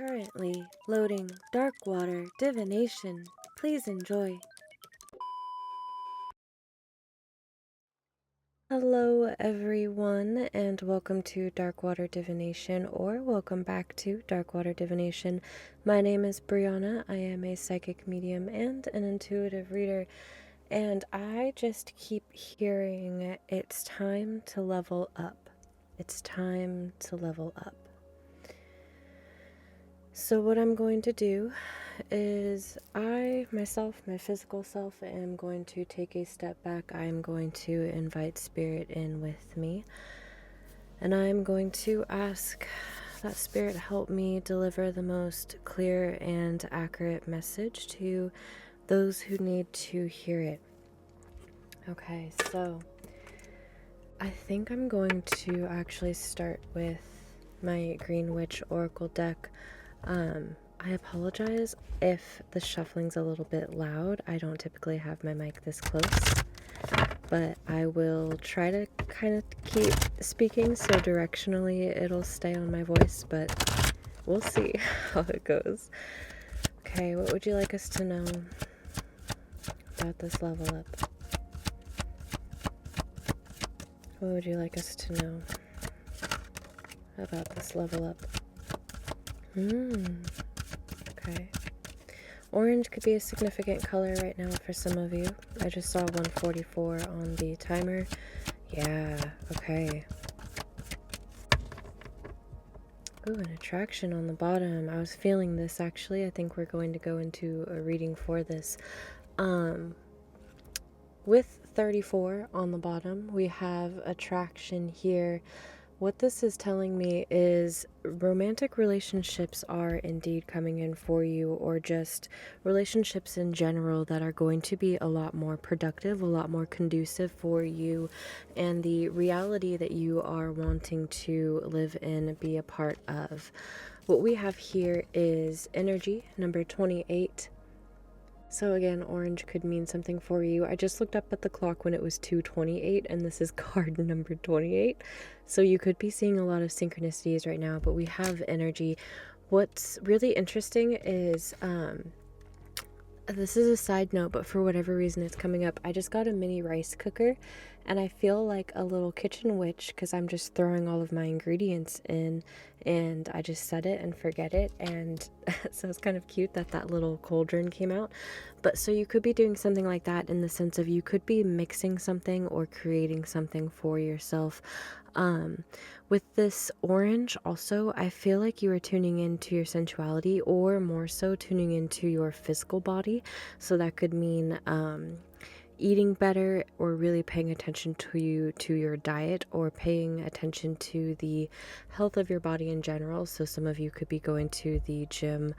Currently loading dark water divination. Please enjoy. Hello everyone and welcome to Dark Water Divination, or welcome back to Dark Water Divination. My name is Brianna. I am a psychic medium and an intuitive reader, and I just keep hearing it's time to level up. It's time to level up. So what I'm going to do is I, myself, my physical self, am going to take a step back. I'm going to invite Spirit in with me. And I'm going to ask that Spirit help me deliver the most clear and accurate message to those who need to hear it. Okay, so I think I'm going to actually start with my Green Witch Oracle deck. I apologize if the shuffling's a little bit loud. I don't typically have my mic this close, but I will try to kind of keep speaking so directionally it'll stay on my voice, but we'll see how it goes. Okay, what would you like us to know about this level up? What would you like us to know about this level up? Okay. Orange could be a significant color right now for some of you. I just saw 144 on the timer. Yeah, okay. Ooh, an attraction on the bottom. I was feeling this actually. I think we're going to go into a reading for this. With 34 on the bottom, we have attraction here. What this is telling me is romantic relationships are indeed coming in for you, or just relationships in general that are going to be a lot more productive, a lot more conducive for you and the reality that you are wanting to live in, be a part of. What we have here is energy, number 28. So again, orange could mean something for you. I just looked up at the clock when it was 2:28, and this is card number 28. So you could be seeing a lot of synchronicities right now, but we have energy. What's really interesting is, this is a side note, but for whatever reason it's coming up. I just got a mini rice cooker, and I feel like a little kitchen witch because I'm just throwing all of my ingredients in, and I just set it and forget it, and so it's kind of cute that that little cauldron came out. But so you could be doing something like that, in the sense of you could be mixing something or creating something for yourself. With this orange also, I feel like you are tuning into your sensuality, or more so tuning into your physical body. So that could mean eating better, or really paying attention to your diet, or paying attention to the health of your body in general. So some of you could be going to the gym,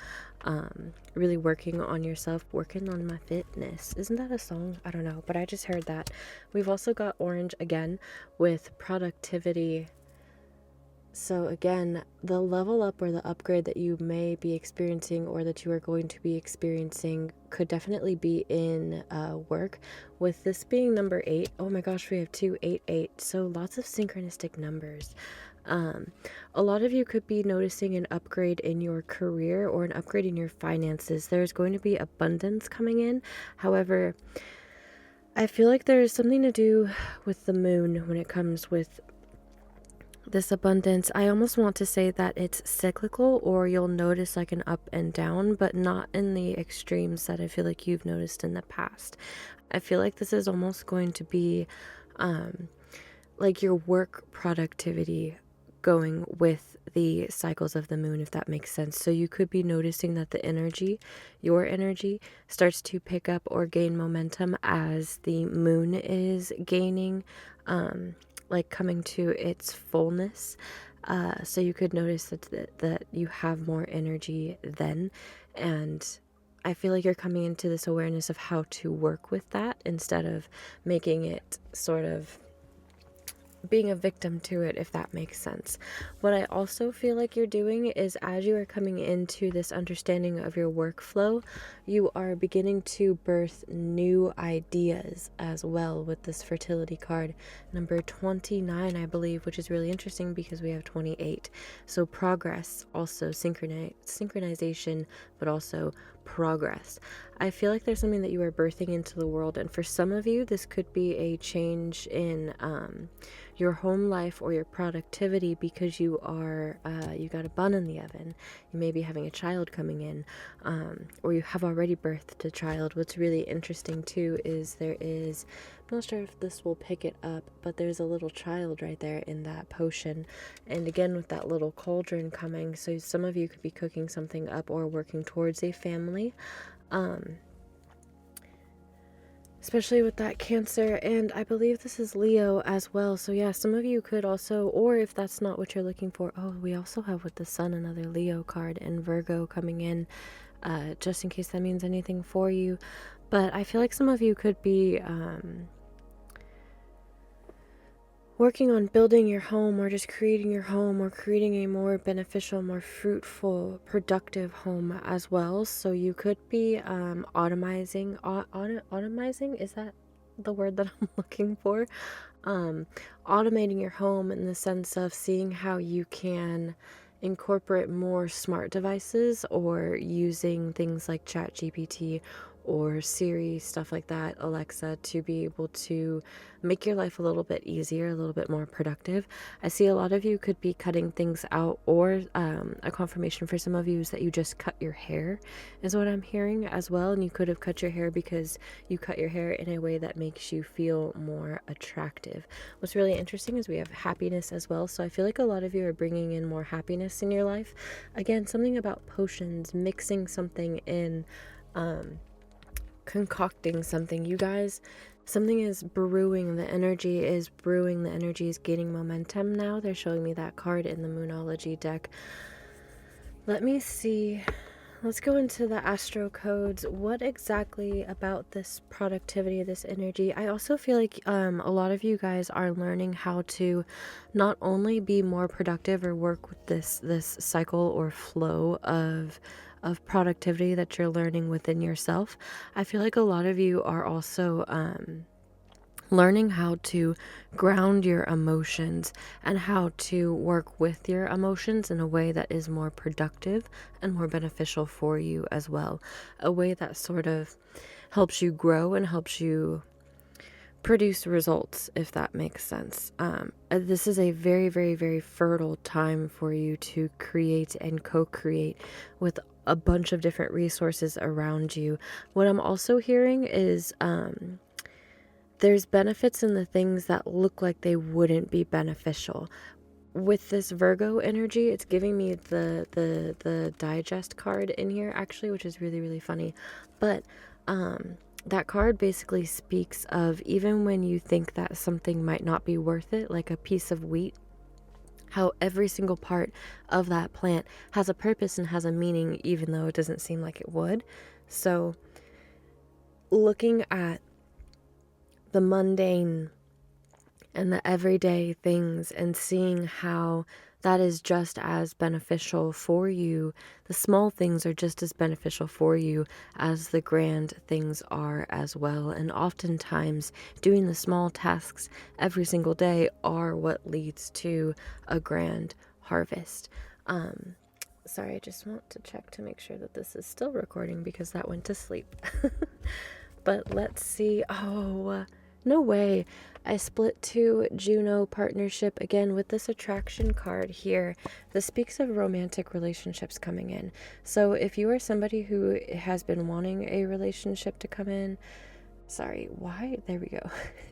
really working on yourself, working on my fitness. Isn't that a song? I don't know, but I just heard that. We've also got orange again with productivity. So again, the level up or the upgrade that you may be experiencing, or that you are going to be experiencing, could definitely be in work. With this being number 8, oh my gosh, we have 288. So lots of synchronistic numbers. A lot of you could be noticing an upgrade in your career, or an upgrade in your finances. There's going to be abundance coming in. However, I feel like there's something to do with the moon when it comes with this abundance. I almost want to say that it's cyclical, or you'll notice like an up and down, but not in the extremes that I feel like you've noticed in the past. I feel like this is almost going to be like your work productivity going with the cycles of the moon, if that makes sense. So you could be noticing that the energy, your energy, starts to pick up or gain momentum as the moon is gaining, like coming to its fullness. So you could notice that you have more energy then, and I feel like you're coming into this awareness of how to work with that, instead of making it sort of being a victim to it, if that makes sense. What I also feel like you're doing is, as you are coming into this understanding of your workflow, you are beginning to birth new ideas as well with this fertility card, number 29, I believe, which is really interesting because we have 28. So progress, also synchronization, but also progress. I feel like there's something that you are birthing into the world, and for some of you, this could be a change in your home life or your productivity, because you got a bun in the oven. You may be having a child coming in, or you have already birthed a child. What's really interesting too is I'm not sure if this will pick it up, but there's a little child right there in that potion. And again, with that little cauldron coming, so some of you could be cooking something up or working towards a family. Especially with that Cancer, and I believe this is Leo as well. So yeah, some of you could also, or if that's not what you're looking for, oh, we also have with the Sun another Leo card and Virgo coming in, just in case that means anything for you. But I feel like some of you could be working on building your home, or just creating your home, or creating a more beneficial, more fruitful, productive home as well. So you could be automizing, is that the word that I'm looking for? Automating your home in the sense of seeing how you can incorporate more smart devices, or using things like ChatGPT or Siri, stuff like that, Alexa, to be able to make your life a little bit easier, a little bit more productive. I see a lot of you could be cutting things out, or a confirmation for some of you is that you just cut your hair, is what I'm hearing as well. And you could have cut your hair because you cut your hair in a way that makes you feel more attractive. What's really interesting is we have happiness as well. So I feel like a lot of you are bringing in more happiness in your life. Again, something about potions, mixing something in, concocting something. You guys, something is brewing, the energy is brewing, the energy is gaining momentum now. They're showing me that card in the Moonology deck. Let me see. Let's go into the astro codes. What exactly about this productivity, this energy? I also feel like a lot of you guys are learning how to not only be more productive or work with this cycle or flow of productivity that you're learning within yourself. I feel like a lot of you are also learning how to ground your emotions and how to work with your emotions in a way that is more productive and more beneficial for you as well. A way that sort of helps you grow and helps you produce results, if that makes sense. This is a very, very, very fertile time for you to create and co-create with a bunch of different resources around you. What I'm also hearing is there's benefits in the things that look like they wouldn't be beneficial. With this Virgo energy, it's giving me the digest card in here, actually, which is really, really funny. But that card basically speaks of, even when you think that something might not be worth it, like a piece of wheat, how every single part of that plant has a purpose and has a meaning, even though it doesn't seem like it would. So looking at the mundane and the everyday things and seeing how that is just as beneficial for you. The small things are just as beneficial for you as the grand things are as well. And oftentimes doing the small tasks every single day are what leads to a grand harvest. Sorry, I just want to check to make sure that this is still recording because that went to sleep. But let's see. Oh, no way. I split to Juno partnership again with this attraction card here. This speaks of romantic relationships coming in. So if you are somebody who has been wanting a relationship to come in, there we go.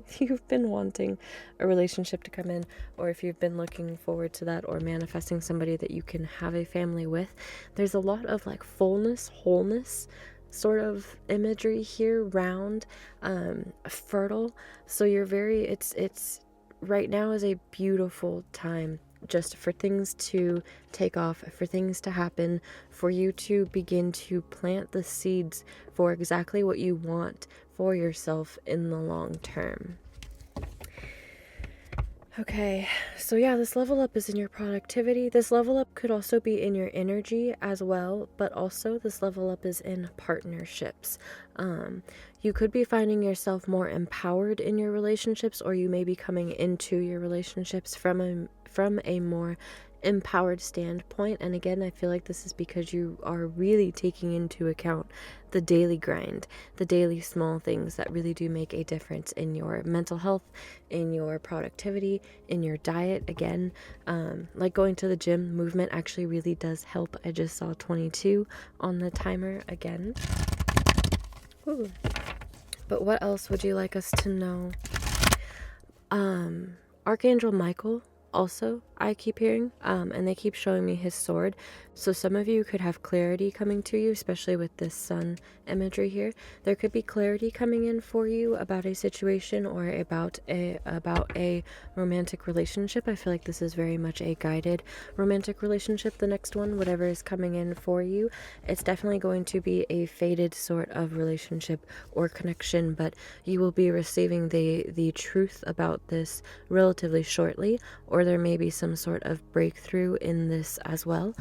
If you've been wanting a relationship to come in, or if you've been looking forward to that, or manifesting somebody that you can have a family with, there's a lot of like fullness, wholeness sort of imagery here, round, fertile. So you're it's right now is a beautiful time just for things to take off, for things to happen, for you to begin to plant the seeds for exactly what you want for yourself in the long term. Okay, so yeah, this level up is in your productivity. This level up could also be in your energy as well, but also this level up is in partnerships. You could be finding yourself more empowered in your relationships, or you may be coming into your relationships from a more empowered standpoint. And again, I feel like this is because you are really taking into account the daily grind, the daily small things that really do make a difference in your mental health, in your productivity, in your diet. Again, like going to the gym, movement actually really does help. I just saw 22 on the timer again. Ooh. But what else would you like us to know? Archangel Michael also I keep hearing, and they keep showing me his sword. So some of you could have clarity coming to you, especially with this sun imagery here. There could be clarity coming in for you about a situation or about a romantic relationship. I feel like this is very much a guided romantic relationship. The next one, whatever is coming in for you, it's definitely going to be a faded sort of relationship or connection, but you will be receiving the truth about this relatively shortly, or there may be some sort of breakthrough in this as well.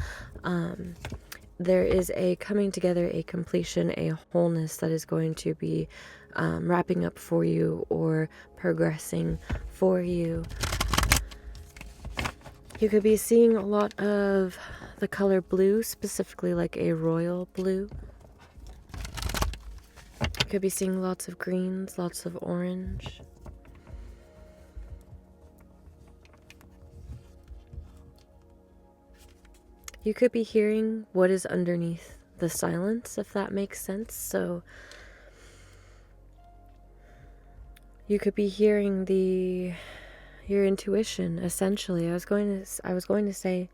There is a coming together, a completion, a wholeness that is going to be wrapping up for you or progressing for you. You could be seeing a lot of the color blue, specifically like a royal blue. You could be seeing lots of greens, lots of orange. You could be hearing what is underneath the silence, if that makes sense. So you could be hearing your intuition, essentially. I was going to say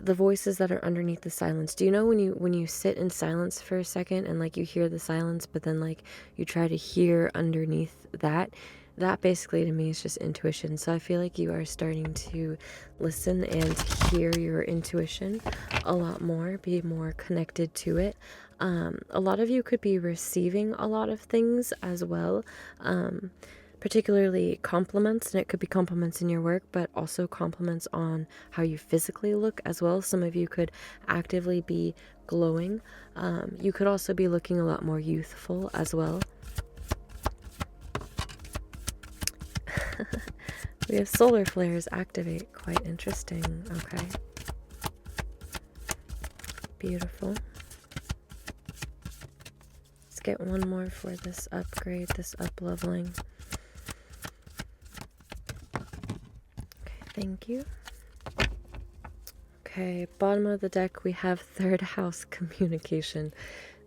the voices that are underneath the silence. Do you know when you sit in silence for a second and like you hear the silence, but then like you try to hear underneath that? That basically to me is just intuition. So I feel like you are starting to listen and hear your intuition a lot more, be more connected to it. A lot of you could be receiving a lot of things as well, particularly compliments, and it could be compliments in your work, but also compliments on how you physically look as well. Some of you could actively be glowing. You could also be looking a lot more youthful as well. We have solar flares activate. Quite interesting. Okay. Beautiful. Let's get one more for this upgrade, this up-leveling. Okay, thank you. Okay, bottom of the deck, we have third house communication,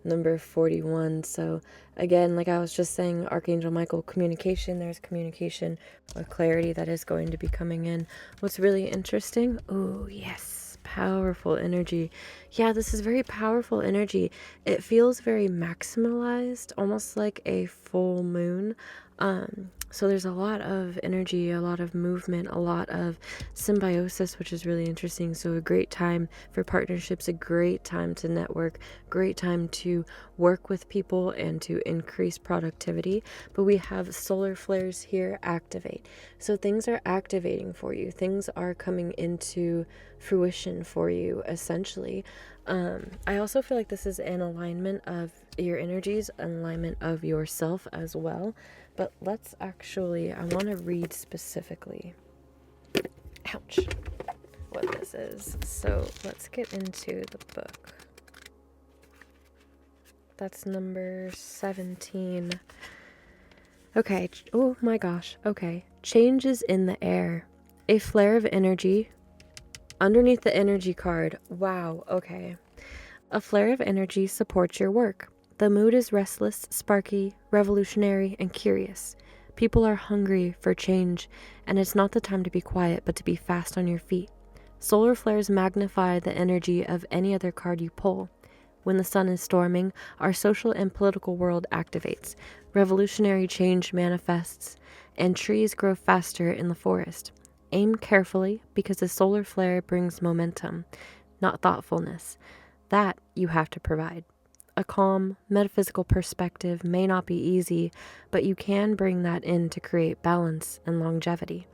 number 41. So again, like I was just saying, Archangel Michael, communication, there's communication or clarity that is going to be coming in. What's really interesting, oh yes, powerful energy. Yeah, this is very powerful energy. It feels very maximalized, almost like a full moon. So there's a lot of energy, a lot of movement, a lot of symbiosis, which is really interesting. So a great time for partnerships, a great time to network, great time to work with people and to increase productivity. But we have solar flares here activate. So things are activating for you. Things are coming into fruition for you, essentially. I also feel like this is an alignment of your energies, an alignment of yourself as well. But let's actually, I want to read specifically, ouch, what this is. So let's get into the book. That's number 17. Okay, oh my gosh, okay. Changes in the air. A flare of energy. Underneath the energy card, wow, okay. A flare of energy supports your work. The mood is restless, sparky, revolutionary, and curious. People are hungry for change, and it's not the time to be quiet, but to be fast on your feet. Solar flares magnify the energy of any other card you pull. When the sun is storming, our social and political world activates. Revolutionary change manifests, and trees grow faster in the forest. Aim carefully, because a solar flare brings momentum, not thoughtfulness. That you have to provide. A calm, metaphysical perspective may not be easy, but you can bring that in to create balance and longevity.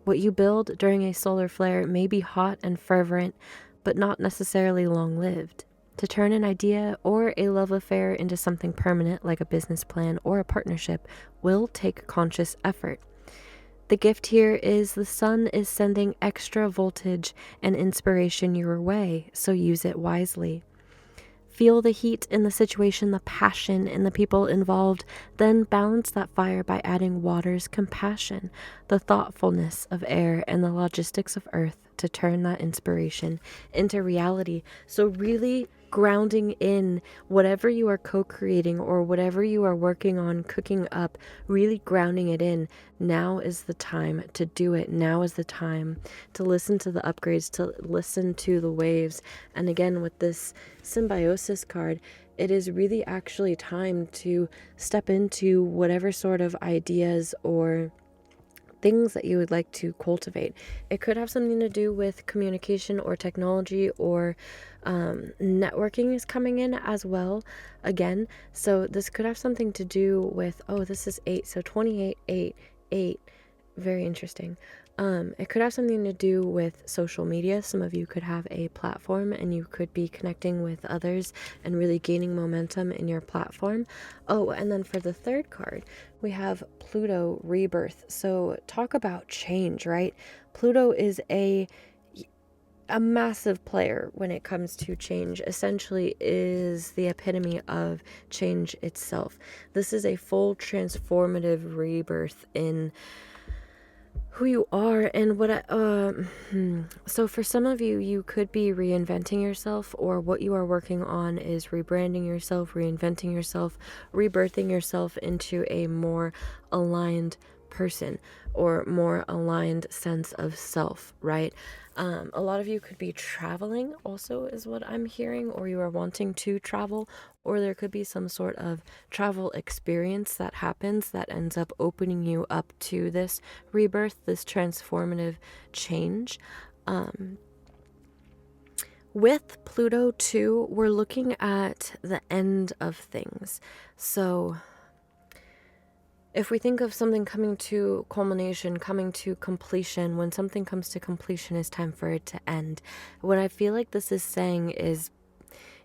What you build during a solar flare may be hot and fervent, but not necessarily long-lived. To turn an idea or a love affair into something permanent, like a business plan or a partnership, will take conscious effort. The gift here is the sun is sending extra voltage and inspiration your way, so use it wisely. Feel the heat in the situation, the passion in the people involved, then balance that fire by adding water's compassion, the thoughtfulness of air, and the logistics of earth to turn that inspiration into reality. So really grounding in whatever you are co-creating or whatever you are working on cooking up, really grounding it in. Now is the time to do it. Now is the time to listen to the upgrades, to listen to the waves. And again, with this symbiosis card, it is really actually time to step into whatever sort of ideas or things that you would like to cultivate. It could have something to do with communication or technology, or networking is coming in as well again. So this could have something to do with, oh, this is 8, so 28, 8, 8. Very interesting. It could have something to do with social media. Some of you could have a platform and you could be connecting with others and really gaining momentum in your platform. Oh, and then for the third card, we have Pluto rebirth. So talk about change, right? Pluto is a massive player when it comes to change. Essentially is the epitome of change itself. This is a full transformative rebirth in who you are and what so for some of you, you could be reinventing yourself, or what you are working on is rebranding yourself, reinventing yourself, rebirthing yourself into a more aligned person or more aligned sense of self, right? A lot of you could be traveling also is what I'm hearing, or you are wanting to travel, or there could be some sort of travel experience that happens that ends up opening you up to this rebirth, this transformative change. With Pluto too, we're looking at the end of things. So if we think of something coming to culmination, coming to completion, when something comes to completion, it's time for it to end. What I feel like this is saying is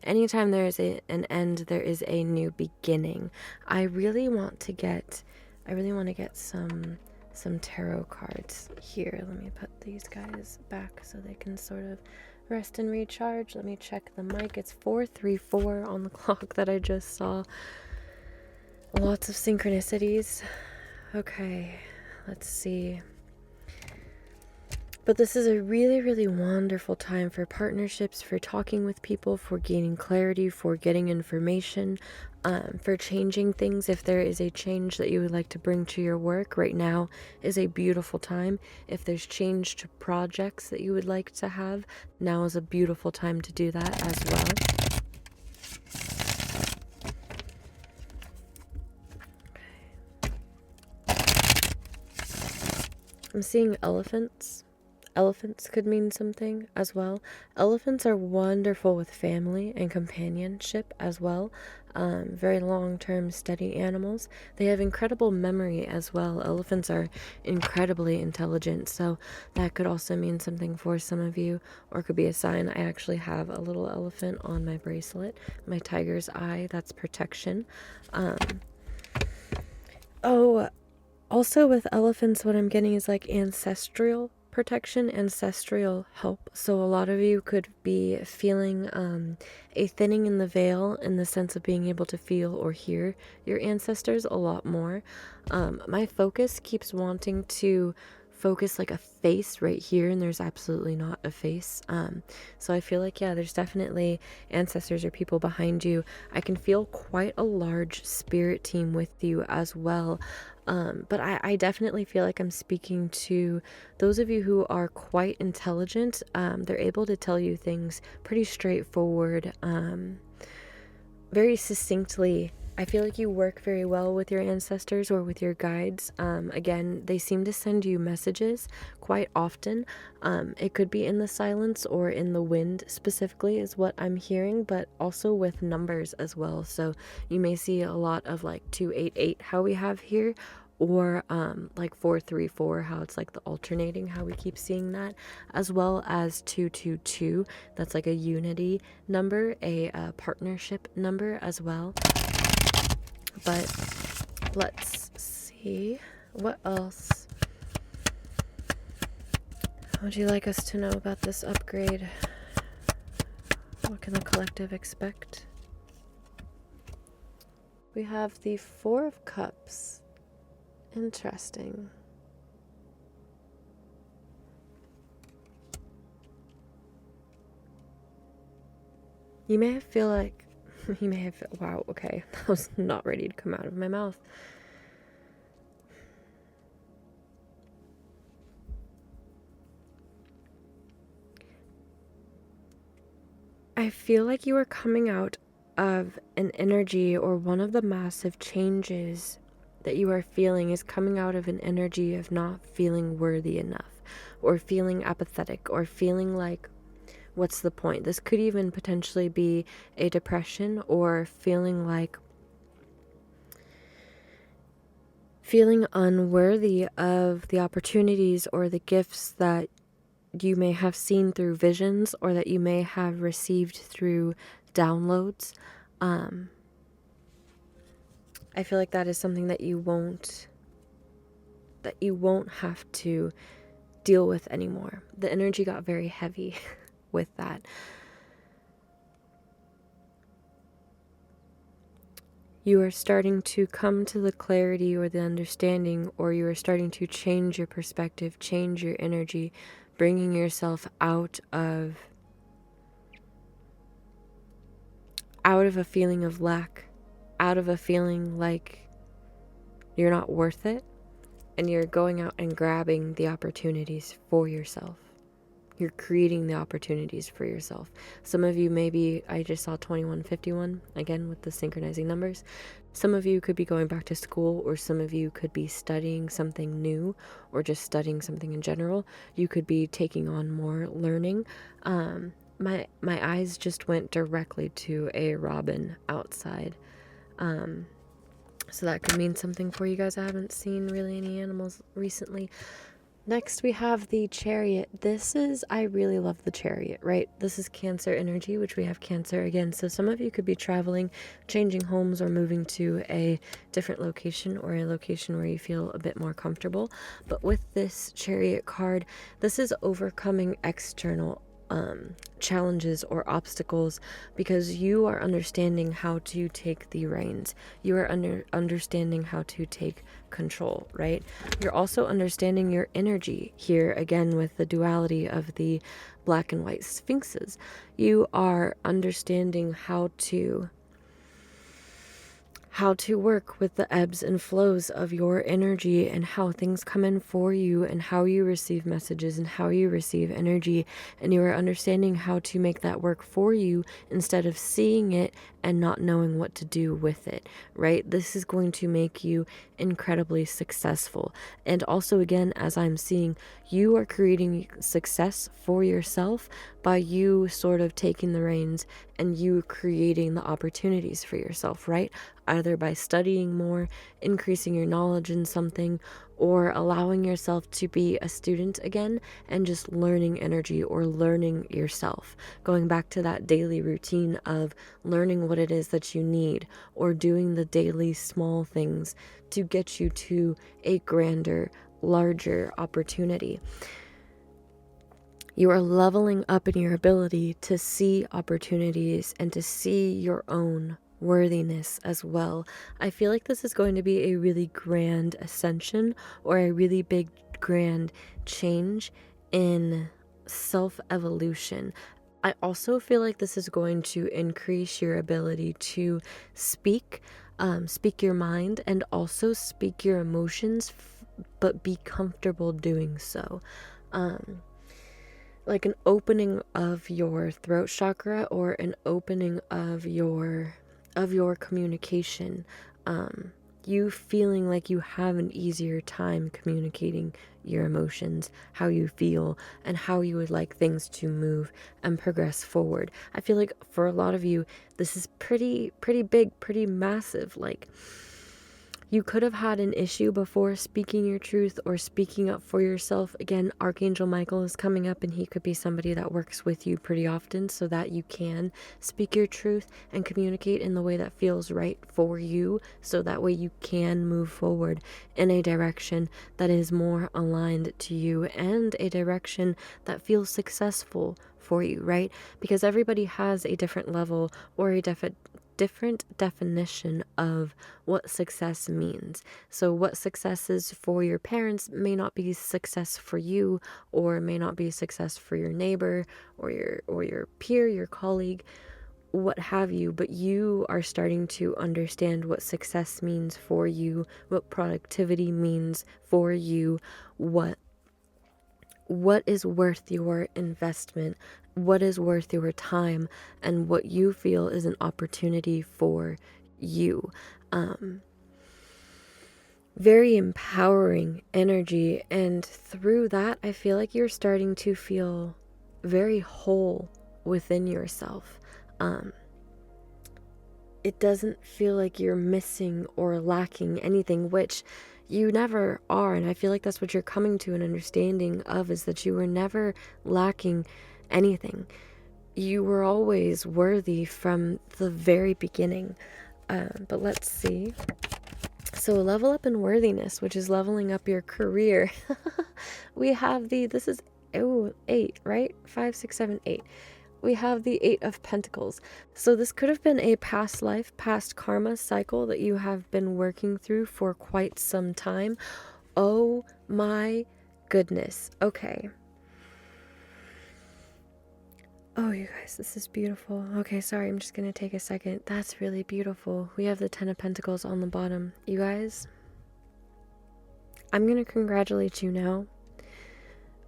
anytime there is an end, there is a new beginning. I really want to get some tarot cards here. Let me put these guys back so they can sort of rest and recharge. Let me check the mic. It's 4:34 on the clock that I just saw. Lots of synchronicities. Okay, let's see. But this is a really, really wonderful time for partnerships, for talking with people, for gaining clarity, for getting information, for changing things. If there is a change that you would like to bring to your work, right now is a beautiful time. If there's change to projects that you would like to have, now is a beautiful time to do that as well. I'm seeing elephants. Elephants could mean something as well. Elephants are wonderful with family and companionship as well. Very long-term steady animals. They have incredible memory as well. Elephants are incredibly intelligent, so that could also mean something for some of you, or could be a sign. I actually have a little elephant on my bracelet. My tiger's eye, that's protection. Also with elephants, what I'm getting is like ancestral protection, ancestral help. So a lot of you could be feeling a thinning in the veil, in the sense of being able to feel or hear your ancestors a lot more. My focus keeps wanting to focus like a face right here, and there's absolutely not a face. So I feel like, yeah, there's definitely ancestors or people behind you. I can feel quite a large spirit team with you as well. But I definitely feel like I'm speaking to those of you who are quite intelligent. They're able to tell you things pretty straightforward, very succinctly. I feel like you work very well with your ancestors or with your guides. Again, they seem to send you messages quite often. It could be in the silence or in the wind specifically is what I'm hearing, but also with numbers as well. So you may see a lot of like 288, how we have here, or like 434, how it's like the alternating, how we keep seeing that, as well as 222. That's like a unity number, a partnership number as well. But let's see what else would you like us to know about this upgrade. What can the collective expect? We have the Four of Cups. Interesting. You may feel like, wow, okay, that was not ready to come out of my mouth. I feel like you are coming out of an energy, or one of the massive changes that you are feeling is coming out of an energy of not feeling worthy enough, or feeling apathetic, or feeling like, what's the point? This could even potentially be a depression, or feeling unworthy of the opportunities or the gifts that you may have seen through visions, or that you may have received through downloads. I feel like that is something that you won't have to deal with anymore. The energy got very heavy with that. You are starting to come to the clarity or the understanding, or you are starting to change your perspective, change your energy, bringing yourself out of a feeling of lack, out of a feeling like you're not worth it, and you're going out and grabbing the opportunities for yourself. You're creating the opportunities for yourself. Some of you maybe, I just saw 2151, again with the synchronizing numbers. Some of you could be going back to school, or some of you could be studying something new, or just studying something in general. You could be taking on more learning. My eyes just went directly to a robin outside. So that could mean something for you guys. I haven't seen really any animals recently. Next, we have the Chariot. I really love the Chariot, right? This is Cancer energy, which we have Cancer again. So some of you could be traveling, changing homes, or moving to a different location, or a location where you feel a bit more comfortable. But with this Chariot card, this is overcoming external challenges or obstacles, because you are understanding how to take the reins. You are understanding how to take control, right? You're also understanding your energy here, again with the duality of the black and white sphinxes. You are understanding how to work with the ebbs and flows of your energy, and how things come in for you, and how you receive messages, and how you receive energy. And you are understanding how to make that work for you, instead of seeing it and not knowing what to do with it, right? This is going to make you incredibly successful. And also, again, as I'm seeing, you are creating success for yourself by you sort of taking the reins, and you creating the opportunities for yourself, right? Either by studying more, increasing your knowledge in something, or allowing yourself to be a student again, and just learning energy, or learning yourself. Going back to that daily routine of learning what it is that you need, or doing the daily small things to get you to a grander, larger opportunity. You are leveling up in your ability to see opportunities, and to see your own worthiness as well. I feel like this is going to be a really grand ascension, or a really big grand change in self-evolution. I also feel like this is going to increase your ability to speak your mind, and also speak your emotions, but be comfortable doing so. Like an opening of your throat chakra, or an opening of your communication. You feeling like you have an easier time communicating your emotions, how you feel, and how you would like things to move and progress forward. I feel like for a lot of you, this is pretty big, pretty massive. Like, You could have had an issue before speaking your truth or speaking up for yourself. Again, Archangel Michael is coming up, and he could be somebody that works with you pretty often so that you can speak your truth and communicate in the way that feels right for you, so that way you can move forward in a direction that is more aligned to you and a direction that feels successful for you, right? Because everybody has a different level or a different definition of what success means. So what success is for your parents may not be success for you, or may not be success for your neighbor or your peer, your colleague, what have you, but you are starting to understand what success means for you, what productivity means for you, what is worth your investment, what is worth your time, and what you feel is an opportunity for you. Very empowering energy, and through that, I feel like you're starting to feel very whole within yourself. It doesn't feel like you're missing or lacking anything, which you never are. And I feel like that's what you're coming to an understanding of, is that you were never lacking anything. You were always worthy from the very beginning. But let's see. So level up in worthiness, which is leveling up your career. We have this is 8, right? 5, 6, 7, 8. We have the 8 of Pentacles. So this could have been a past life, past karma cycle that you have been working through for quite some time. Oh my goodness. Okay. Oh, you guys, this is beautiful. Okay, sorry, I'm just gonna take a second. That's really beautiful. We have the 10 of Pentacles on the bottom. You guys, I'm gonna congratulate you now.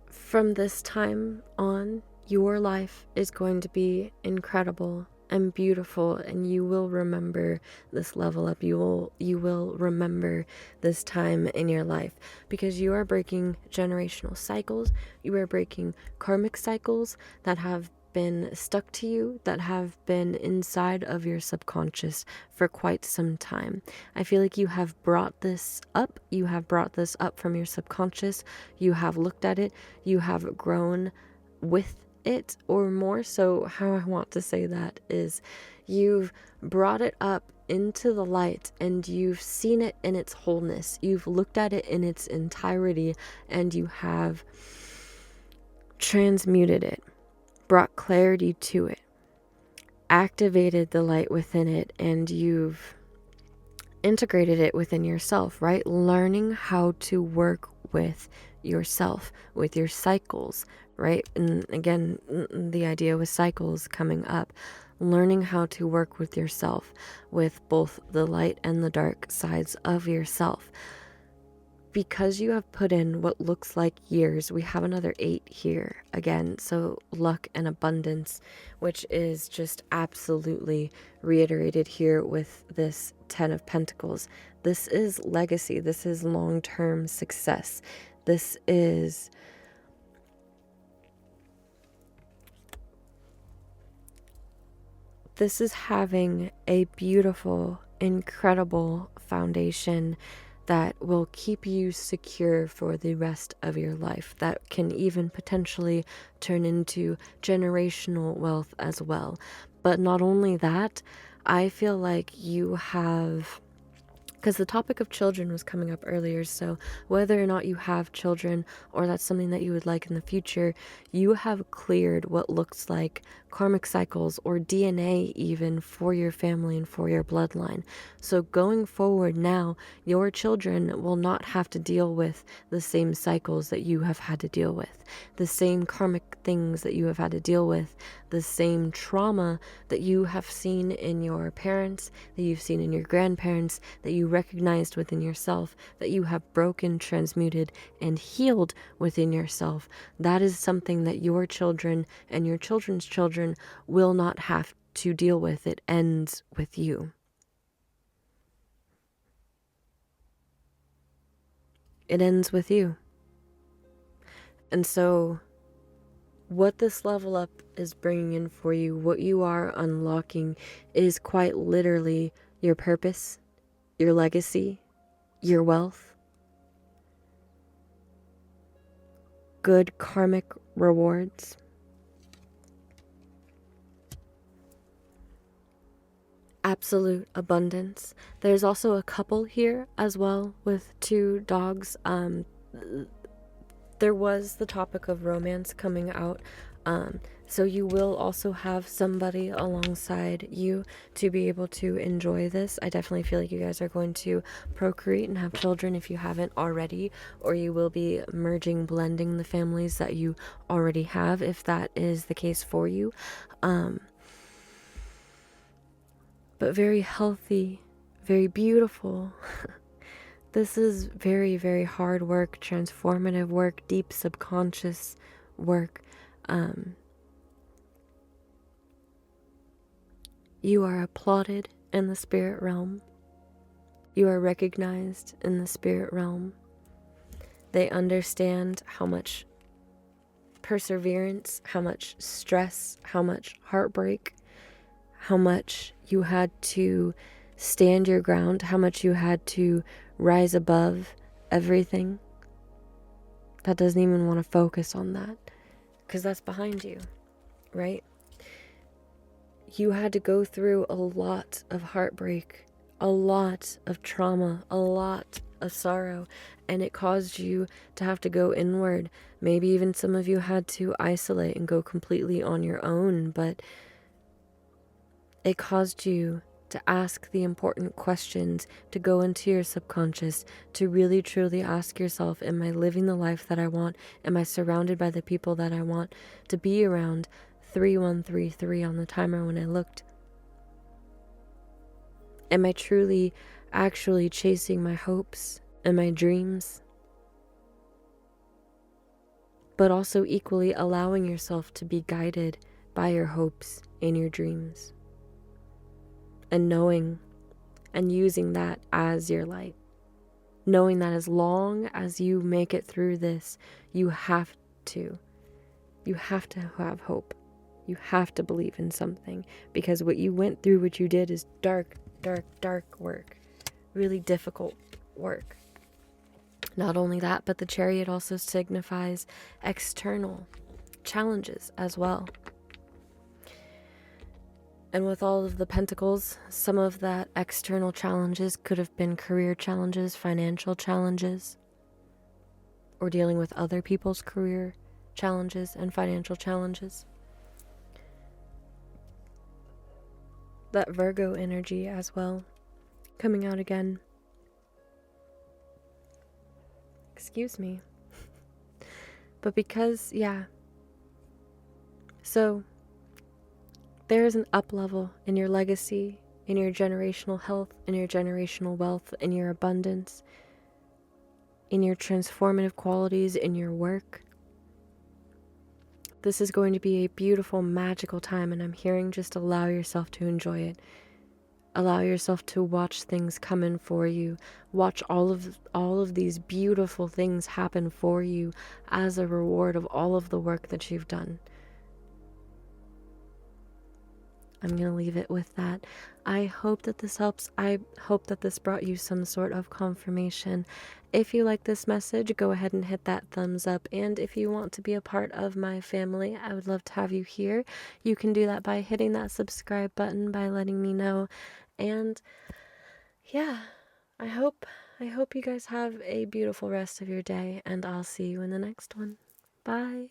From this time on, your life is going to be incredible and beautiful, and you will remember this level up. You will remember this time in your life, because you are breaking generational cycles. You are breaking karmic cycles that have been stuck to you, that have been inside of your subconscious for quite some time. I feel like you have brought this up. You have brought this up from your subconscious. You have looked at it. You have grown with it, or more so, how I want to say that is, you've brought it up into the light, and you've seen it in its wholeness. You've looked at it in its entirety, and you have transmuted it, brought clarity to it, activated the light within it, and you've integrated it within yourself, right? Learning how to work with yourself, with your cycles, right? And again, the idea with cycles coming up, learning how to work with yourself, with both the light and the dark sides of yourself. Because you have put in what looks like years, we have another 8 here again. So luck and abundance, which is just absolutely reiterated here with this 10 of Pentacles. This is legacy. This is long-term success. This is having a beautiful, incredible foundation that will keep you secure for the rest of your life, that can even potentially turn into generational wealth as well. But not only that, I feel like you have, because the topic of children was coming up earlier, so whether or not you have children, or that's something that you would like in the future, you have cleared what looks like karmic cycles or DNA even for your family and for your bloodline. So going forward now, your children will not have to deal with the same cycles that you have had to deal with, the same karmic things that you have had to deal with, the same trauma that you have seen in your parents, that you've seen in your grandparents, that you recognized within yourself, that you have broken, transmuted, and healed within yourself. That is something that your children and your children's children will not have to deal with. It ends with you. It ends with you. And so what this level up is bringing in for you, what you are unlocking, is quite literally your purpose, your legacy, your wealth, good karmic rewards, absolute abundance. There's also a couple here as well with 2 dogs. There was the topic of romance coming out. So you will also have somebody alongside you to be able to enjoy this. I definitely feel like you guys are going to procreate and have children if you haven't already, or you will be merging, blending the families that you already have if that is the case for you. But very healthy, very beautiful. This is very, very hard work, transformative work, deep subconscious work. You are applauded in the spirit realm. You are recognized in the spirit realm. They understand how much perseverance, how much stress, how much heartbreak, how much you had to stand your ground, how much you had to rise above everything. That doesn't even want to focus on that because that's behind you, right? You had to go through a lot of heartbreak, a lot of trauma, a lot of sorrow, and it caused you to have to go inward. Maybe even some of you had to isolate and go completely on your own, but it caused you to ask the important questions, to go into your subconscious, to really truly ask yourself, am I living the life that I want? Am I surrounded by the people that I want to be around? 3133 on the timer when I looked. Am I truly actually chasing my hopes and my dreams? But also equally allowing yourself to be guided by your hopes and your dreams. And knowing and using that as your light. Knowing that as long as you make it through this, you have to have hope. You have to believe in something, because what you went through, what you did is dark, dark, dark work. Really difficult work. Not only that, but the Chariot also signifies external challenges as well. And with all of the pentacles, some of that external challenges could have been career challenges, financial challenges, or dealing with other people's career challenges and financial challenges. That Virgo energy as well, coming out again. Excuse me. But because, so there is an up level in your legacy, in your generational health, in your generational wealth, in your abundance, in your transformative qualities, in your work. This is going to be a beautiful, magical time, and I'm hearing just allow yourself to enjoy it. Allow yourself to watch things come in for you. Watch all of these beautiful things happen for you as a reward of all of the work that you've done. I'm going to leave it with that. I hope that this helps. I hope that this brought you some sort of confirmation. If you like this message, go ahead and hit that thumbs up. And if you want to be a part of my family, I would love to have you here. You can do that by hitting that subscribe button, by letting me know. And I hope you guys have a beautiful rest of your day, and I'll see you in the next one. Bye.